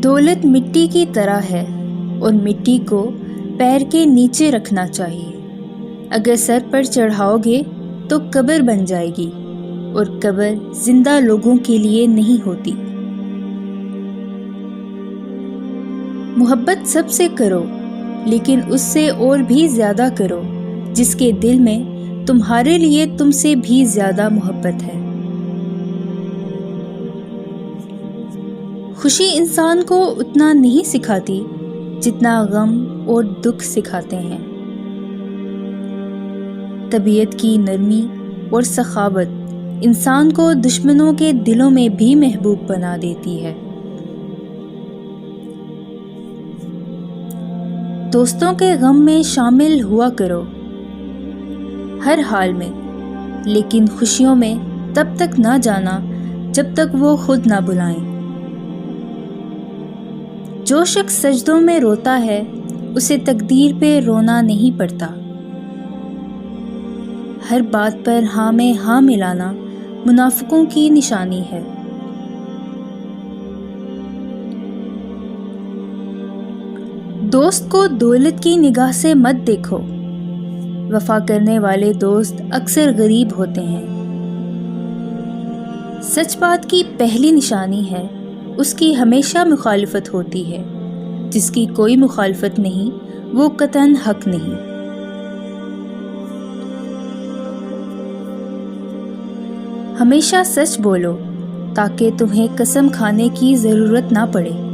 دولت مٹی کی طرح ہے اور مٹی کو پیر کے نیچے رکھنا چاہیے۔ اگر سر پر چڑھاؤ گے تو قبر بن جائے گی، اور قبر زندہ لوگوں کے لیے نہیں ہوتی۔ محبت سب سے کرو، لیکن اس سے اور بھی زیادہ کرو جس کے دل میں تمہارے لیے تم سے بھی زیادہ محبت ہے۔ خوشی انسان کو اتنا نہیں سکھاتی جتنا غم اور دکھ سکھاتے ہیں۔ طبیعت کی نرمی اور سخاوت انسان کو دشمنوں کے دلوں میں بھی محبوب بنا دیتی ہے۔ دوستوں کے غم میں شامل ہوا کرو ہر حال میں، لیکن خوشیوں میں تب تک نہ جانا جب تک وہ خود نہ بلائیں۔ جو شخص سجدوں میں روتا ہے اسے تقدیر پہ رونا نہیں پڑتا۔ ہر بات پر ہاں میں ہاں ملانا منافقوں کی نشانی ہے۔ دوست کو دولت کی نگاہ سے مت دیکھو۔ وفا کرنے والے دوست اکثر غریب ہوتے ہیں۔ سچ بات کی پہلی نشانی ہے اس کی ہمیشہ مخالفت ہوتی ہے۔ جس کی کوئی مخالفت نہیں وہ قطعاً حق نہیں۔ ہمیشہ سچ بولو تاکہ تمہیں قسم کھانے کی ضرورت نہ پڑے۔